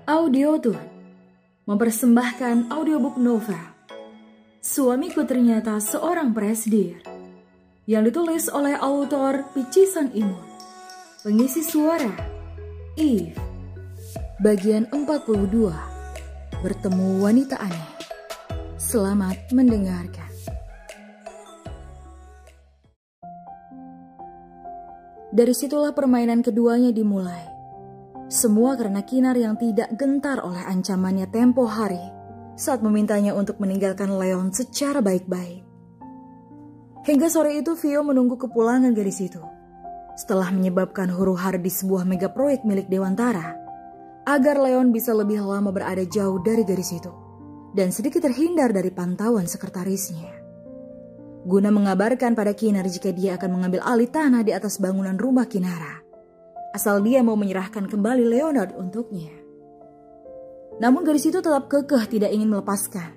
Audiotoon mempersembahkan audiobook novel Suamiku Ternyata Seorang Presidir yang ditulis oleh autor Picisan Imun. Pengisi suara Eve. Bagian 42. Bertemu Wanita Aneh. Selamat mendengarkan. Dari situlah permainan keduanya dimulai. Semua karena Kinar yang tidak gentar oleh ancamannya tempo hari saat memintanya untuk meninggalkan Leon secara baik-baik. Hingga sore itu Vio menunggu kepulangan gadis itu. Setelah menyebabkan huru-hara di sebuah mega proyek milik Dewantara, agar Leon bisa lebih lama berada jauh dari gadis itu dan sedikit terhindar dari pantauan sekretarisnya. Guna mengabarkan pada Kinar jika dia akan mengambil alih tanah di atas bangunan rumah Kinara, asal dia mau menyerahkan kembali Leonard untuknya. Namun gadis itu tetap kekeh tidak ingin melepaskan,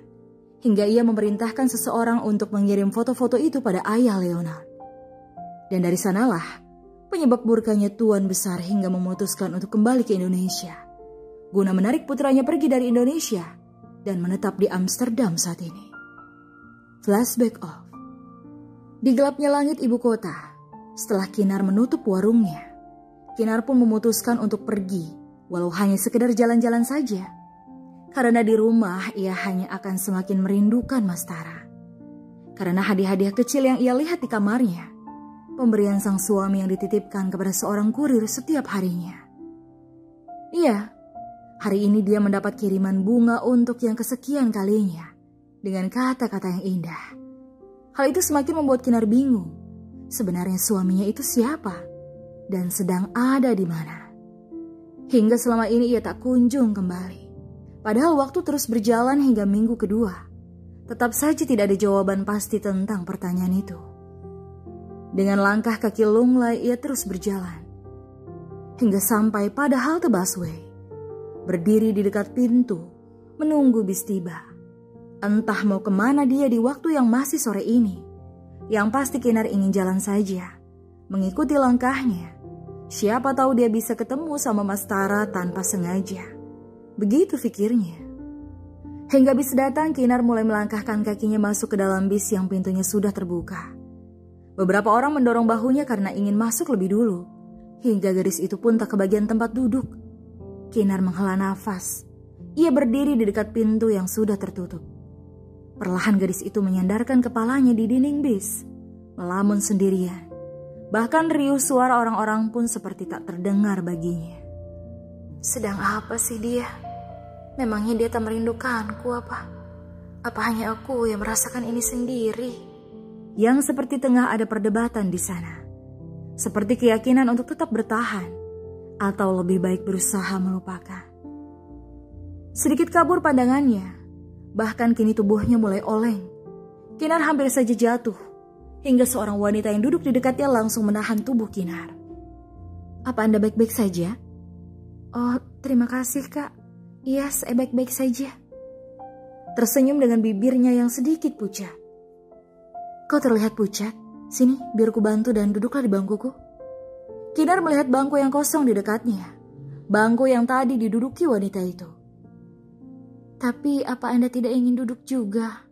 hingga ia memerintahkan seseorang untuk mengirim foto-foto itu pada ayah Leonard. Dan dari sanalah penyebab murkanya Tuan Besar hingga memutuskan untuk kembali ke Indonesia, guna menarik putranya pergi dari Indonesia dan menetap di Amsterdam saat ini. Flashback off. Di gelapnya langit ibu kota, setelah Kinar menutup warungnya, Kinar pun memutuskan untuk pergi, walau hanya sekedar jalan-jalan saja. Karena di rumah ia hanya akan semakin merindukan Mas Tara. Karena hadiah-hadiah kecil yang ia lihat di kamarnya, pemberian sang suami yang dititipkan kepada seorang kurir setiap harinya. Iya, hari ini dia mendapat kiriman bunga untuk yang kesekian kalinya, dengan kata-kata yang indah. Hal itu semakin membuat Kinar bingung. Sebenarnya suaminya itu siapa? Dan sedang ada di mana? Hingga selama ini ia tak kunjung kembali. Padahal waktu terus berjalan hingga minggu kedua. Tetap saja tidak ada jawaban pasti tentang pertanyaan itu. Dengan langkah kaki lunglai ia terus berjalan. Hingga sampai pada halte busway. Berdiri di dekat pintu, menunggu bis tiba. Entah mau kemana dia di waktu yang masih sore ini. Yang pasti Kinar ingin jalan saja, mengikuti langkahnya. Siapa tahu dia bisa ketemu sama Mas Tara tanpa sengaja. Begitu pikirnya. Hingga bis datang, Kinar mulai melangkahkan kakinya masuk ke dalam bis yang pintunya sudah terbuka. Beberapa orang mendorong bahunya karena ingin masuk lebih dulu. Hingga gadis itu pun tak kebagian tempat duduk. Kinar menghela nafas. Ia berdiri di dekat pintu yang sudah tertutup. Perlahan gadis itu menyandarkan kepalanya di dinding bis, melamun sendirian. Bahkan riuh suara orang-orang pun seperti tak terdengar baginya. Sedang apa sih dia? Memangnya dia tak merindukanku apa? Apa hanya aku yang merasakan ini sendiri? Yang seperti tengah ada perdebatan di sana. Seperti keyakinan untuk tetap bertahan, atau lebih baik berusaha melupakan. Sedikit kabur pandangannya, bahkan kini tubuhnya mulai oleng. Kinar hampir saja jatuh. Hingga seorang wanita yang duduk di dekatnya langsung menahan tubuh Kinar. Apa Anda baik-baik saja? Oh, terima kasih Kak. Iya, saya baik-baik saja. Tersenyum dengan bibirnya yang sedikit pucat. Kau terlihat pucat. Sini, biar ku bantu dan duduklah di bangkuku. Kinar melihat bangku yang kosong di dekatnya. Bangku yang tadi diduduki wanita itu. Tapi apa Anda tidak ingin duduk juga?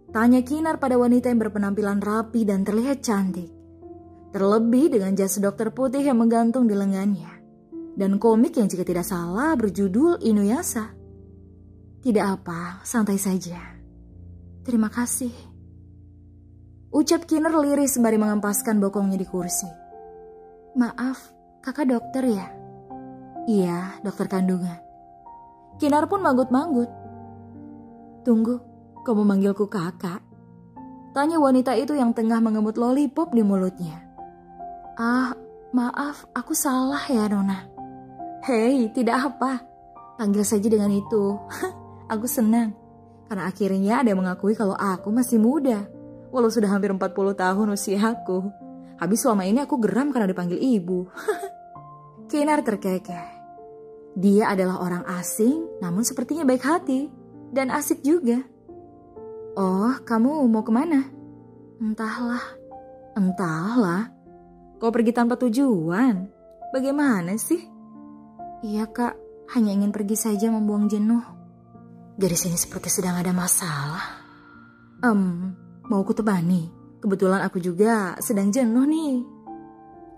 Tanya Kinar pada wanita yang berpenampilan rapi dan terlihat cantik. Terlebih dengan jas dokter putih yang menggantung di lengannya. Dan komik yang jika tidak salah berjudul Inuyasha. Tidak apa, santai saja. Terima kasih. Ucap Kinar lirih sembari mengempaskan bokongnya di kursi. Maaf, kakak dokter ya? Iya, dokter kandungan. Kinar pun manggut-manggut. Tunggu. Kamu manggilku kakak? Tanya wanita itu yang tengah mengemut lollipop di mulutnya. Ah, maaf, aku salah ya Nona. Hei, tidak apa. Panggil saja dengan itu. Aku senang. Karena akhirnya ada yang mengakui kalau aku masih muda. Walau sudah hampir 40 tahun usiaku. Habis selama ini aku geram karena dipanggil ibu. Kinar terkekeh. Dia adalah orang asing, namun sepertinya baik hati. Dan asik juga. Oh, kamu mau kemana? Entahlah. Entahlah? Kau pergi tanpa tujuan? Bagaimana sih? Iya kak, hanya ingin pergi saja membuang jenuh. Gadis ini seperti sedang ada masalah. Mau ku temani? Kebetulan aku juga sedang jenuh nih.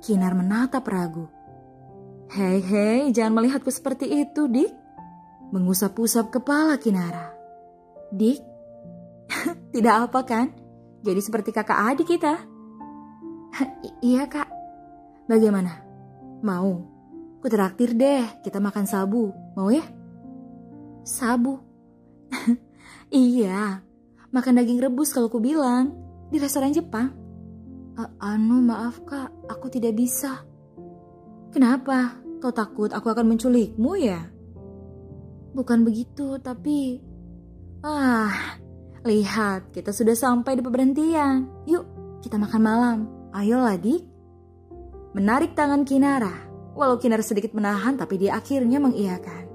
Kinar menatap ragu. Hei, jangan melihatku seperti itu, Dik. Mengusap-usap kepala Kinara. Dik, tidak apa kan? Jadi seperti kakak adik kita. Iya kak. Bagaimana? Mau? Ku traktir deh, kita makan sabu. Mau ya? Sabu? Iya, makan daging rebus kalau ku bilang. Di restoran Jepang. Maaf kak, aku tidak bisa. Kenapa? Kau takut aku akan menculikmu ya? Bukan begitu, tapi... lihat, kita sudah sampai di pemberhentian. Yuk, kita makan malam. Ayolah, Dik. Menarik tangan Kinara. Walau Kinara sedikit menahan, tapi dia akhirnya mengiyakan.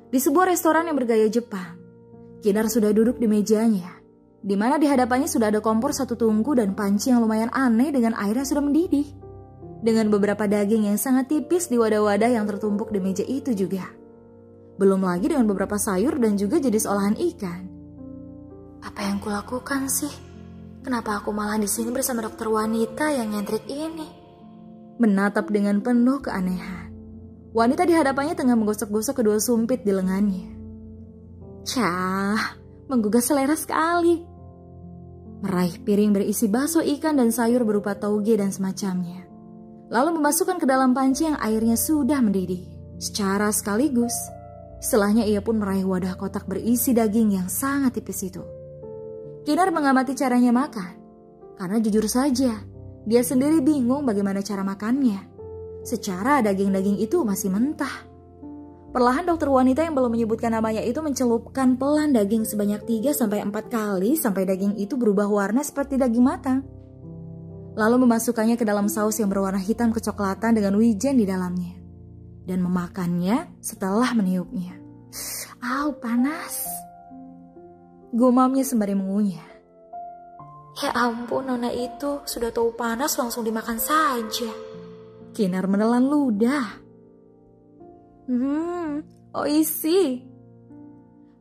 Di sebuah restoran yang bergaya Jepang, Kinara sudah duduk di mejanya, di mana di hadapannya sudah ada kompor satu tungku dan panci yang lumayan aneh dengan air yang sudah mendidih. Dengan beberapa daging yang sangat tipis di wadah-wadah yang tertumpuk di meja itu juga. Belum lagi dengan beberapa sayur dan juga jenis olahan ikan. Apa yang kulakukan sih? Kenapa aku malah di sini bersama dokter wanita yang nyentrik ini? Menatap dengan penuh keanehan. Wanita di hadapannya tengah menggosok-gosok kedua sumpit di lengannya. Cah, menggugah selera sekali. Meraih piring berisi bakso ikan dan sayur berupa tauge dan semacamnya. Lalu memasukkan ke dalam panci yang airnya sudah mendidih. Secara sekaligus, setelahnya ia pun meraih wadah kotak berisi daging yang sangat tipis itu. Kinar mengamati caranya makan. Karena jujur saja, dia sendiri bingung bagaimana cara makannya. Secara daging-daging itu masih mentah. Perlahan dokter wanita yang belum menyebutkan namanya itu mencelupkan pelan daging sebanyak 3-4 kali sampai daging itu berubah warna seperti daging matang. Lalu memasukkannya ke dalam saus yang berwarna hitam kecoklatan dengan wijen di dalamnya. Dan memakannya setelah meniupnya. Panas. Gumamnya sembari mengunyah. Ya ampun, nona itu sudah tahu panas langsung dimakan saja. Kinar menelan ludah. Oishi.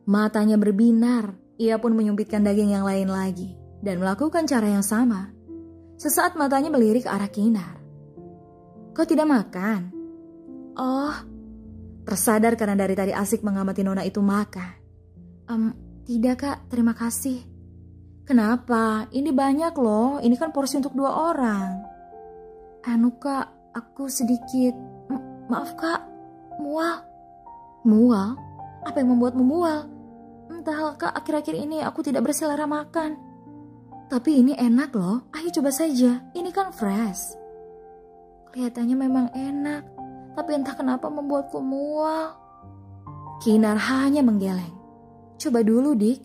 Matanya berbinar. Ia pun menyumpitkan daging yang lain lagi. Dan melakukan cara yang sama. Sesaat matanya melirik ke arah Kinar. Kau tidak makan? Oh, tersadar karena dari tadi asik mengamati nona itu makan. Tidak kak, terima kasih. Kenapa? Ini banyak loh, ini kan porsi untuk 2 orang. Kak, aku sedikit... Maaf kak, mual. Mual? Apa yang membuatmu mual? Entahlah kak, akhir-akhir ini aku tidak berselera makan. Tapi ini enak loh, ayo coba saja, ini kan fresh. Kelihatannya memang enak, tapi entah kenapa membuatku mual. Kinar hanya menggeleng. Coba dulu, Dik.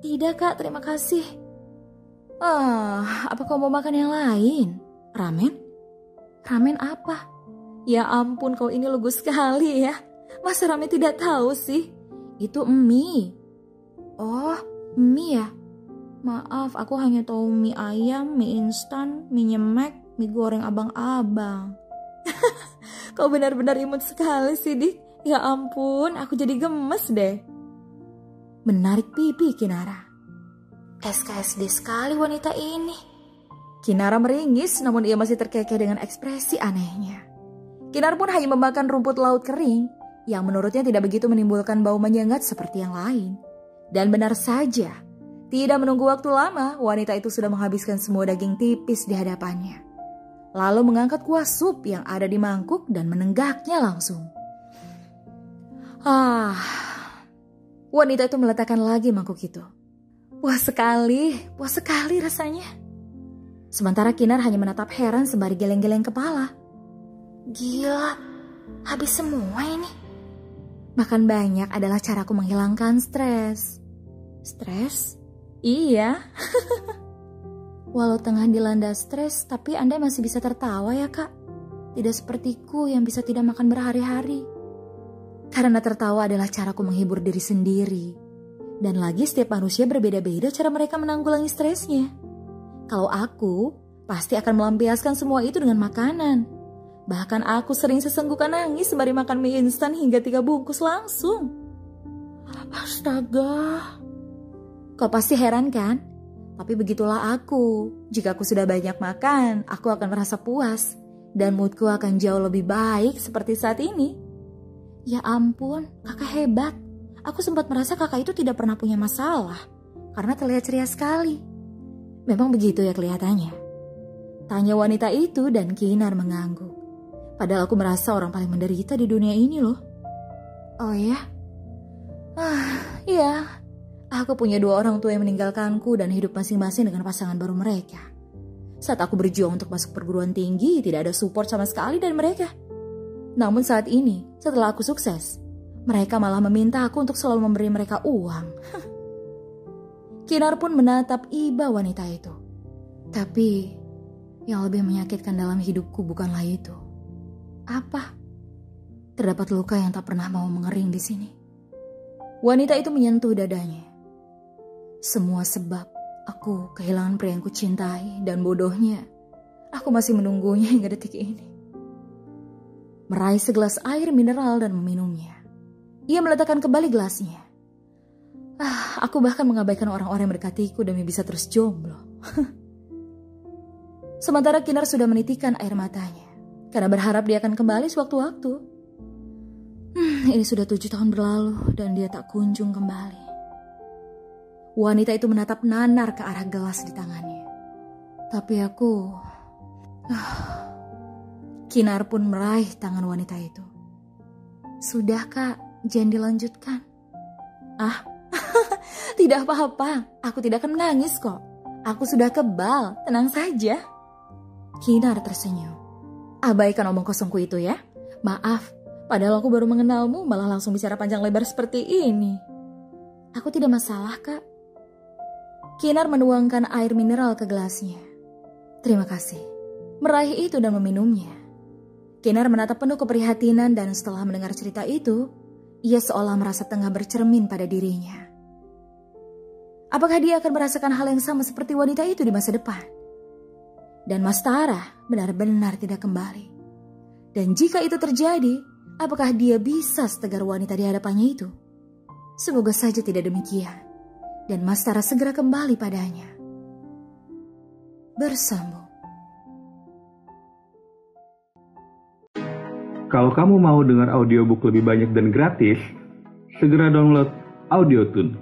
Tidak kak, terima kasih. Apa kau mau makan yang lain? Ramen? Ramen apa? Ya ampun, kau ini lugu sekali ya. Masa ramen tidak tahu sih? Itu mie. Oh, mie ya? Maaf, aku hanya tahu mie ayam, mie instan, mie nyemek, mie goreng abang-abang. Kau benar-benar imut sekali sih, Dik. Ya ampun, aku jadi gemes deh. Menarik pipi Kinara. SKSD sekali wanita ini. Kinara meringis, namun ia masih terkekeh dengan ekspresi anehnya. Kinar pun hanya memakan rumput laut kering, yang menurutnya tidak begitu menimbulkan bau menyengat seperti yang lain. Dan benar saja, tidak menunggu waktu lama, wanita itu sudah menghabiskan semua daging tipis di hadapannya. Lalu mengangkat kuah sup yang ada di mangkuk dan menenggaknya langsung. Wanita itu meletakkan lagi mangkuk itu. Puas sekali rasanya. Sementara Kinar hanya menatap heran sembari geleng-geleng kepala. Gila, habis semua ini. Makan banyak adalah caraku menghilangkan stres. Stres? Iya. Walau tengah dilanda stres, tapi Anda masih bisa tertawa ya kak. Tidak sepertiku yang bisa tidak makan berhari-hari. Karena tertawa adalah caraku menghibur diri sendiri. Dan lagi setiap manusia berbeda-beda cara mereka menanggulangi stresnya. Kalau aku, pasti akan melampiaskan semua itu dengan makanan. Bahkan aku sering sesenggukan nangis sembari makan mie instan hingga 3 bungkus langsung. Astaga. Kau pasti heran kan? Tapi begitulah aku. Jika aku sudah banyak makan, aku akan merasa puas. Dan moodku akan jauh lebih baik seperti saat ini. Ya ampun, kakak hebat. Aku sempat merasa kakak itu tidak pernah punya masalah. Karena terlihat ceria sekali. Memang begitu ya kelihatannya. Tanya wanita itu dan Kinar mengangguk. Padahal aku merasa orang paling menderita di dunia ini loh. Oh ya? Iya. Aku punya 2 orang tua yang meninggalkanku dan hidup masing-masing dengan pasangan baru mereka. Saat aku berjuang untuk masuk perguruan tinggi, tidak ada support sama sekali dari mereka. Namun saat ini, setelah aku sukses, mereka malah meminta aku untuk selalu memberi mereka uang. Kinar pun menatap iba wanita itu. Tapi, yang lebih menyakitkan dalam hidupku bukanlah itu. Apa? Terdapat luka yang tak pernah mau mengering di sini. Wanita itu menyentuh dadanya. Semua sebab aku kehilangan pria yang kucintai dan bodohnya, aku masih menunggunya hingga detik ini. Meraih segelas air mineral dan meminumnya. Ia meletakkan kembali gelasnya. Aku bahkan mengabaikan orang-orang yang mendekatiku demi bisa terus jomblo. Sementara Kinar sudah menitikan air matanya. Karena berharap dia akan kembali sewaktu-waktu. Ini sudah 7 tahun berlalu dan dia tak kunjung kembali. Wanita itu menatap nanar ke arah gelas di tangannya. Tapi aku... Kinar pun meraih tangan wanita itu. Sudah kak, jangan dilanjutkan. Tidak apa-apa, aku tidak akan menangis kok. Aku sudah kebal, tenang saja. Kinar tersenyum. Abaikan omong kosongku itu ya. Maaf, padahal aku baru mengenalmu malah langsung bicara panjang lebar seperti ini. Aku tidak masalah kak. Kinar menuangkan air mineral ke gelasnya. Terima kasih. Meraih itu dan meminumnya. Kinar menatap penuh keprihatinan dan setelah mendengar cerita itu, ia seolah merasa tengah bercermin pada dirinya. Apakah dia akan merasakan hal yang sama seperti wanita itu di masa depan? Dan Mas Tara benar-benar tidak kembali. Dan jika itu terjadi, apakah dia bisa setegar wanita di hadapannya itu? Semoga saja tidak demikian. Dan Mas Tara segera kembali padanya. Bersambung. Kalau kamu mau dengar audiobook lebih banyak dan gratis, segera download Audiotune.